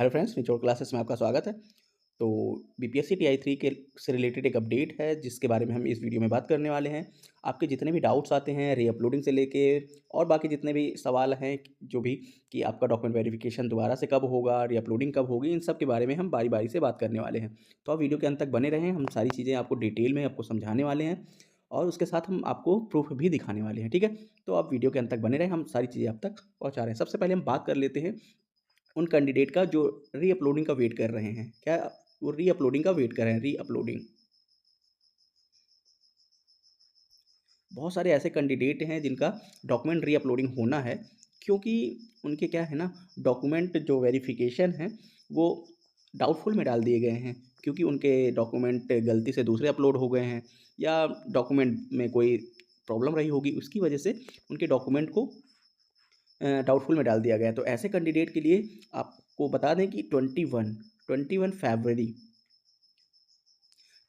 Hello friends, निचोड़ classes में आपका स्वागत है। तो बीपीएससी टीआई 3 के से रिलेटेड एक अपडेट है जिसके बारे में हम इस वीडियो में बात करने वाले हैं। आपके जितने भी डाउट्स आते हैं रीअपलोडिंग से लेके और बाकी जितने भी सवाल हैं जो भी कि आपका डॉक्यूमेंट वेरिफिकेशन दोबारा से कब होगा, रीअपलोडिंग कब होगी, इन सब के बारे में हम बारी-बारी से बात करने वाले हैं। तो आप वीडियो के अंत तक बने रहें, हम सारी चीज़ें आपको डिटेल में आपको समझाने वाले हैं और उसके साथ हम आपको प्रूफ़ भी दिखाने वाले हैं, ठीक है? तो आप वीडियो के अंत तक बने रहें, हम सारी चीज़ें आप तक पहुँचा रहे हैं। सबसे पहले हम बात कर लेते हैं उन कैंडिडेट का जो रीअपलोडिंग का वेट कर रहे हैं। क्या वो रीअपलोडिंग का वेट कर रहे हैं, रीअपलोडिंग। बहुत सारे ऐसे कैंडिडेट हैं जिनका डॉक्यूमेंट रीअपलोडिंग होना है, क्योंकि उनके क्या है ना, डॉक्यूमेंट जो वेरिफिकेशन है वो डाउटफुल में डाल दिए गए हैं, क्योंकि उनके डॉक्यूमेंट गलती से दूसरे अपलोड हो गए हैं या डॉक्यूमेंट में कोई प्रॉब्लम रही होगी, उसकी वजह से उनके डॉक्यूमेंट को डाउटफुल में डाल दिया गया है। तो ऐसे कैंडिडेट के लिए आपको बता दें कि 21 फरवरी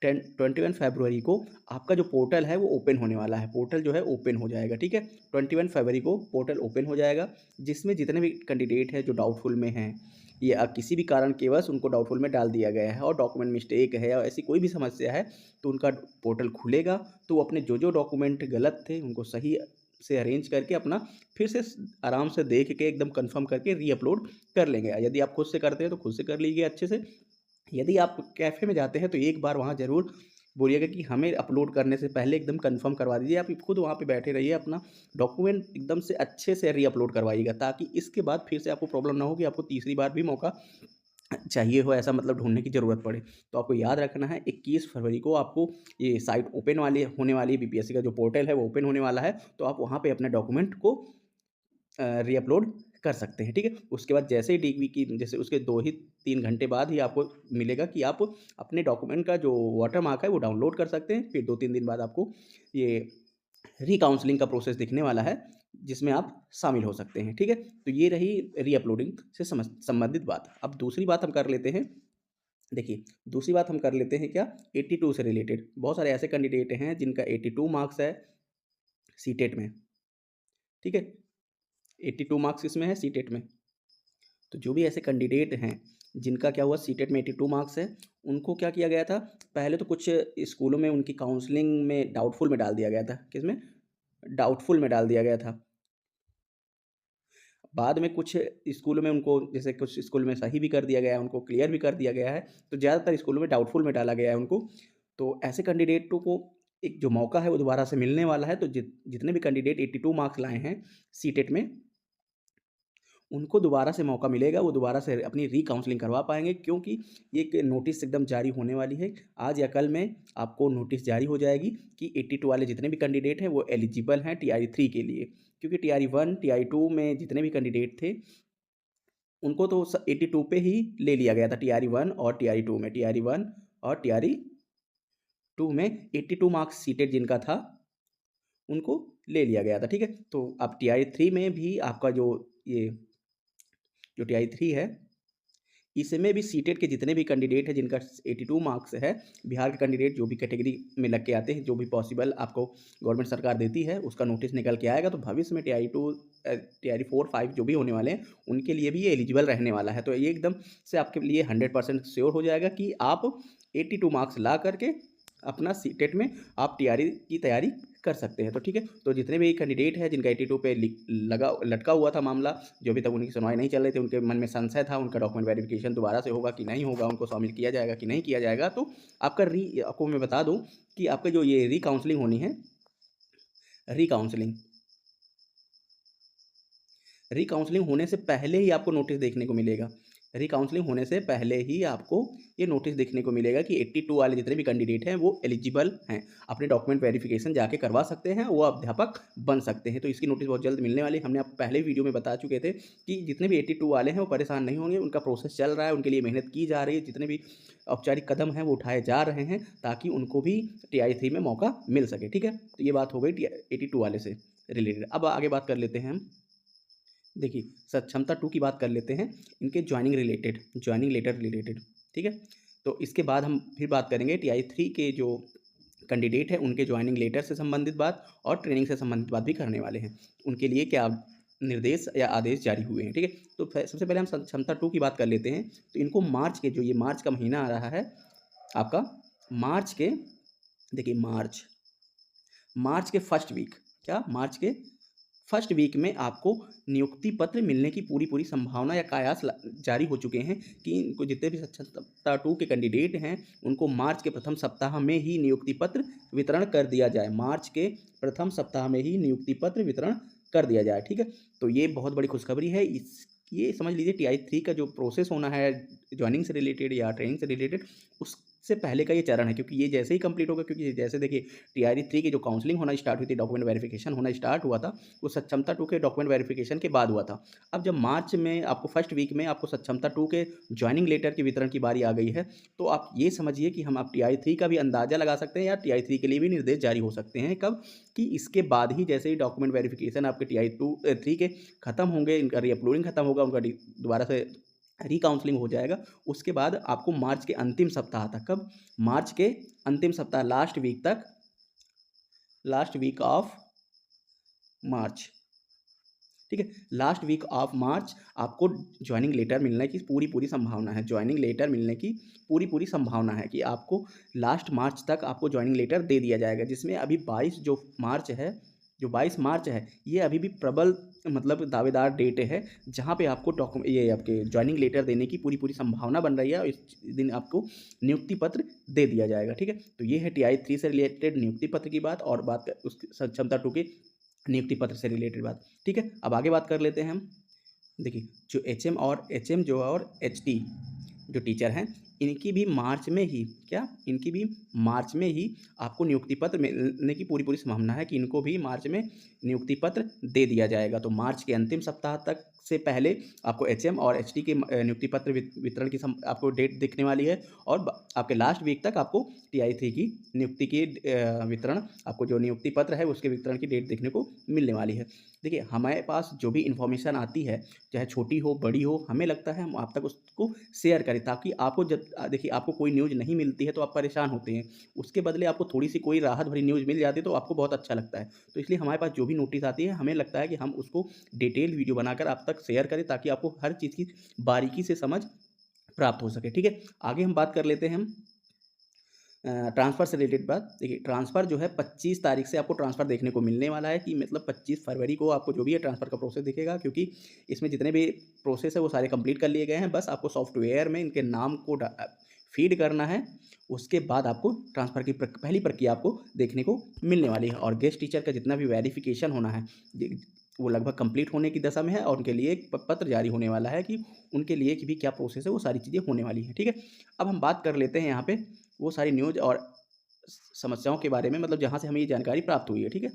21 फरवरी को आपका जो पोर्टल है वो ओपन होने वाला है। पोर्टल जो है ओपन हो जाएगा, ठीक है? 21 फरवरी को पोर्टल ओपन हो जाएगा, जिसमें जितने भी कैंडिडेट हैं जो डाउटफुल में हैं या किसी भी कारण के वश उनको डाउटफुल में डाल दिया गया है और डॉक्यूमेंट मिस्टेक है या ऐसी कोई भी समस्या है, तो उनका पोर्टल खुलेगा। तो वो अपने जो डॉक्यूमेंट गलत थे उनको सही से अरेंज करके अपना फिर से आराम से देख के एकदम कंफर्म करके रीअपलोड कर लेंगे। यदि आप खुद से करते हैं तो खुद से कर लीजिए अच्छे से। यदि आप कैफ़े में जाते हैं तो एक बार वहाँ ज़रूर बोलिएगा कि हमें अपलोड करने से पहले एकदम कंफर्म करवा दीजिए। आप खुद वहाँ पे बैठे रहिए, अपना डॉक्यूमेंट एकदम से अच्छे से रीअपलोड करवाइएगा, ताकि इसके बाद फिर से आपको प्रॉब्लम ना हो कि आपको तीसरी बार भी मौका चाहिए हो, ऐसा मतलब ढूँढने की ज़रूरत पड़े। तो आपको याद रखना है 21 फरवरी को आपको ये साइट ओपन वाली होने वाली है, बीपीएससी का जो पोर्टल है वो ओपन होने वाला है। तो आप वहाँ पे अपने डॉक्यूमेंट को रीअपलोड कर सकते हैं, ठीक है? उसके बाद जैसे ही डीवी की जैसे उसके 2 ही 3 घंटे बाद ही आपको मिलेगा कि आप अपने डॉक्यूमेंट का जो वाटरमार्क है वो डाउनलोड कर सकते हैं। फिर 2-3 दिन बाद आपको ये री-काउंसलिंग का प्रोसेस दिखने वाला है, जिसमें आप शामिल हो सकते हैं, ठीक है? तो ये रही री-अपलोडिंग से संबंधित बात। अब दूसरी बात हम कर लेते हैं। देखिए, दूसरी बात हम कर लेते हैं क्या, 82 से रिलेटेड। बहुत सारे ऐसे कैंडिडेट हैं जिनका 82 मार्क्स है सीटेट में, ठीक है? 82 मार्क्स किसमें है? सीटेट में। तो जो भी ऐसे कैंडिडेट हैं जिनका क्या हुआ, सीटेट में 82 मार्क्स है, उनको क्या किया गया था, पहले तो कुछ स्कूलों में उनकी काउंसलिंग में डाउटफुल में डाल दिया गया था। किसमें? डाउटफुल में डाल दिया गया था। बाद में कुछ स्कूलों में उनको, जैसे कुछ स्कूल में सही भी कर दिया गया है, उनको क्लियर भी कर दिया गया है, तो ज़्यादातर स्कूलों में डाउटफुल में डाला गया है उनको। तो ऐसे कैंडिडेटों को एक जो मौका है वो दोबारा से मिलने वाला है। तो जितने भी कैंडिडेट 82 मार्क्स लाए हैं सीटेट में, उनको दोबारा से मौका मिलेगा, वो दोबारा से अपनी री-काउंसलिंग करवा पाएँगे, क्योंकि एक नोटिस एकदम जारी होने वाली है। आज या कल में आपको नोटिस जारी हो जाएगी कि 82 वाले जितने भी कैंडिडेट हैं वो एलिजिबल हैं टीआरई 3 के लिए। क्योंकि टीआरई 1, टीआरई 2 में जितने भी कैंडिडेट थे, उनको तो 82 पे ही ले लिया गया था, टीआरई 1 और टीआरई 2 में। टीआरई 1 और टीआरई 2 में 82 मार्क्स सीटेड जिनका था, उनको ले लिया गया था, ठीक है? तो अब टीआरई 3 में भी आपका ये जो टीआरई 3 है, इसमें भी सीटेट के जितने भी कैंडिडेट हैं जिनका 82 मार्क्स है, बिहार के कैंडिडेट जो भी कैटेगरी में लग के आते हैं, जो भी पॉसिबल आपको गवर्नमेंट सरकार देती है, उसका नोटिस निकल के आएगा। तो भविष्य में टीआरई 2 टीआरई 4, 5 जो भी होने वाले हैं, उनके लिए भी ये एलिजिबल रहने वाला है। तो ये एकदम से आपके लिए 100% श्योर हो जाएगा कि आप 82 मार्क्स ला करके अपना सीटेट में आप टीआरई की तैयारी कर सकते हैं। तो ठीक है, तो जितने भी कैंडिडेट हैं जिनका 82 पे लटका हुआ था मामला, जो अभी तक उनकी सुनवाई नहीं चल रही थी, उनके मन में संशय था, उनका डॉक्यूमेंट वेरिफिकेशन दोबारा से होगा कि नहीं होगा, उनको शामिल किया जाएगा कि नहीं किया जाएगा, तो आपको मैं बता दूं कि आपका जो ये री काउंसलिंग री-काउंसलिंग होने से पहले ही आपको नोटिस देखने को मिलेगा। री-काउंसलिंग होने से पहले ही आपको ये नोटिस देखने को मिलेगा कि 82 वाले जितने भी कैंडिडेट हैं वो एलिजिबल हैं। अपने डॉक्यूमेंट वेरिफिकेशन जाके करवा सकते हैं, वो अध्यापक बन सकते हैं। तो इसकी नोटिस बहुत जल्द मिलने वाली है। हमने आपको पहले वीडियो में बता चुके थे कि जितने भी 82 वाले हैं वो परेशान नहीं होंगे, उनका प्रोसेस चल रहा है, उनके लिए मेहनत की जा रही है, जितने भी औपचारिक कदम हैं वो उठाए जा रहे हैं, ताकि उनको भी टीआई 3 में मौका मिल सके, ठीक है? तो ये बात हो गई 82 वाले से रिलेटेड। अब आगे बात कर लेते हैं हम। देखिए, सक्षमता 2 की बात कर लेते हैं, इनके जॉइनिंग लेटर रिलेटेड, ठीक है? तो इसके बाद हम फिर बात करेंगे टीआई 3 के जो कैंडिडेट हैं, उनके जॉइनिंग लेटर से संबंधित बात और ट्रेनिंग से संबंधित बात भी करने वाले हैं। उनके लिए क्या निर्देश या आदेश जारी हुए हैं, ठीक है। तो सबसे पहले हम क्षमता 2 की बात कर लेते हैं। तो इनको मार्च के जो ये मार्च का महीना आ रहा है आपका, मार्च के, देखिए मार्च के फर्स्ट वीक, क्या मार्च के फर्स्ट वीक में आपको नियुक्ति पत्र मिलने की पूरी संभावना या कयास जारी हो चुके हैं कि इनको जितने भी क्षमता 2 के कैंडिडेट हैं उनको मार्च के प्रथम सप्ताह में ही नियुक्ति पत्र वितरण कर दिया जाए। मार्च के प्रथम सप्ताह में ही नियुक्ति पत्र वितरण कर दिया जाए, ठीक है। तो ये बहुत बड़ी खुशखबरी है। ये समझ लीजिए TI 3 का जो प्रोसेस होना है ज्वाइनिंग से रिलेटेड या ट्रेनिंग से रिलेटेड, उससे पहले का ये चरण है, क्योंकि ये जैसे ही कंप्लीट होगा, क्योंकि जैसे देखिए TI 3 की जो काउंसलिंग होना स्टार्ट हुई थी, डॉक्यूमेंट वेरिफिकेशन होना स्टार्ट हुआ था, वो सक्षमता 2 के डॉक्यूमेंट वेरिफिकेशन के बाद हुआ था। अब जब मार्च में आपको फर्स्ट वीक में आपको सक्षमता 2 के ज्वाइनिंग लेटर के वितरण की बारी आ गई है, तो आप ये समझिए कि हम आप TI 3 का भी अंदाजा लगा सकते हैं या TI 3 के लिए भी निर्देश जारी हो सकते हैं। कब कि इसके बाद ही, जैसे ही डॉक्यूमेंट वेरिफिकेशन आपके TI 3 के खत्म होंगे, इनका रीअपलोडिंग खत्म होगा, उनका दोबारा से रिकाउंसलिंग हो जाएगा, उसके बाद आपको मार्च के अंतिम सप्ताह तक, कब मार्च के अंतिम सप्ताह, लास्ट वीक ऑफ मार्च, ठीक है, लास्ट वीक ऑफ मार्च आपको ज्वाइनिंग लेटर मिलने की पूरी संभावना है। ज्वाइनिंग लेटर मिलने की पूरी संभावना है कि आपको लास्ट मार्च तक आपको ज्वाइनिंग लेटर दे दिया जाएगा, जिसमें अभी 22 मार्च है, ये अभी भी प्रबल मतलब दावेदार डेट है, जहाँ पे आपको ये आपके ज्वाइनिंग लेटर देने की पूरी संभावना बन रही है और इस दिन आपको नियुक्ति पत्र दे दिया जाएगा, ठीक है। तो ये है TI 3 से रिलेटेड नियुक्ति पत्र की बात, और बात उसकी क्षमता 2 की नियुक्ति पत्र से रिलेटेड बात, ठीक है। अब आगे बात कर लेते हैं हम। देखिए जो HM जो और HT जो टीचर हैं, इनकी भी मार्च में ही, क्या इनकी भी मार्च में ही आपको नियुक्ति पत्र मिलने की पूरी संभावना है कि इनको भी मार्च में नियुक्ति पत्र दे दिया जाएगा। तो मार्च के अंतिम सप्ताह तक से पहले आपको HM और HT के नियुक्ति पत्र वितरण की आपको डेट दिखने वाली है, और आपके लास्ट वीक तक आपको TI 3 की नियुक्ति की वितरण, आपको जो नियुक्ति पत्र है उसके वितरण की डेट देखने को मिलने वाली है। देखिए हमारे पास जो भी इन्फॉर्मेशन आती है, चाहे छोटी हो बड़ी हो, हमें लगता है हम आप तक उसको शेयर करें, ताकि आपको जब देखिए आपको कोई न्यूज़ नहीं मिलती है तो आप परेशान होते हैं, उसके बदले आपको थोड़ी सी कोई राहत भरी न्यूज़ मिल जाती है तो आपको बहुत अच्छा लगता है। तो इसलिए हमारे पास जो भी नोटिस आती है, हमें लगता है कि हम उसको डिटेल वीडियो बनाकर आप तक शेयर करें, ताकि आपको हर चीज़ की बारीकी से समझ प्राप्त हो सके, ठीक है। आगे हम बात कर लेते हैं हम ट्रांसफ़र से रिलेटेड बात। देखिए ट्रांसफ़र जो है 25 तारीख से आपको ट्रांसफ़र देखने को मिलने वाला है, कि मतलब 25 फरवरी को आपको जो भी है ट्रांसफ़र का प्रोसेस दिखेगा, क्योंकि इसमें जितने भी प्रोसेस है वो सारे कंप्लीट कर लिए गए हैं। बस आपको सॉफ्टवेयर में इनके नाम को फीड करना है, उसके बाद आपको ट्रांसफ़र की पहली प्रक्रिया आपको देखने को मिलने वाली है। और गेस्ट टीचर का जितना भी वेरिफिकेशन होना है, वो लगभग कंप्लीट होने की दशा में है, और उनके लिए एक पत्र जारी होने वाला है कि उनके लिए कि भी क्या प्रोसेस है, वो सारी चीज़ें होने वाली हैं, ठीक है। अब हम बात कर लेते हैं यहाँ पे वो सारी न्यूज़ और समस्याओं के बारे में, मतलब जहाँ से हमें ये जानकारी प्राप्त हुई है, ठीक है।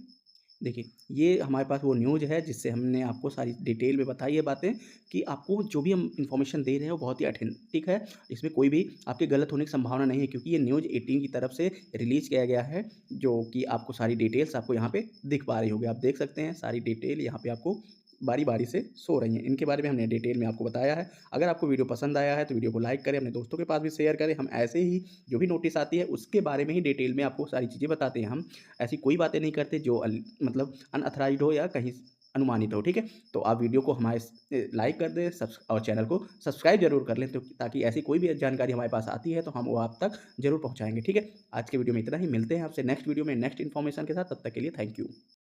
देखिए ये हमारे पास वो न्यूज़ है जिससे हमने आपको सारी डिटेल में बताई है बातें, कि आपको जो भी हम इन्फॉर्मेशन दे रहे हैं वो बहुत ही ऑथेंटिक है, इसमें कोई भी आपके गलत होने की संभावना नहीं है, क्योंकि ये न्यूज़ 18 की तरफ से रिलीज़ किया गया है, जो कि आपको सारी डिटेल्स आपको यहाँ पे दिख पा रही होगी। आप देख सकते हैं सारी डिटेल यहाँ पे आपको बारी-बारी से शो रही हैं। इनके बारे में हमने डिटेल में आपको बताया है। अगर आपको वीडियो पसंद आया है तो वीडियो को लाइक करें, अपने दोस्तों के पास भी शेयर करें। हम ऐसे ही जो भी नोटिस आती है उसके बारे में ही डिटेल में आपको सारी चीज़ें बताते हैं। हम ऐसी कोई बातें नहीं करते जो मतलब अनऑथराइज्ड हो या कहीं अनुमानित हो, ठीक है? तो आप वीडियो को हमारे लाइक कर दें, और चैनल को सब्सक्राइब ज़रूर कर लें, तो ताकि ऐसी कोई भी जानकारी हमारे पास आती है तो हम वो आप तक ज़रूर पहुँचाएँगे, ठीक है? आज के वीडियो में इतना ही, मिलते हैं आपसे नेक्स्ट वीडियो में नेक्स्ट इन्फॉर्मेशन के साथ, तब तक के लिए थैंक यू।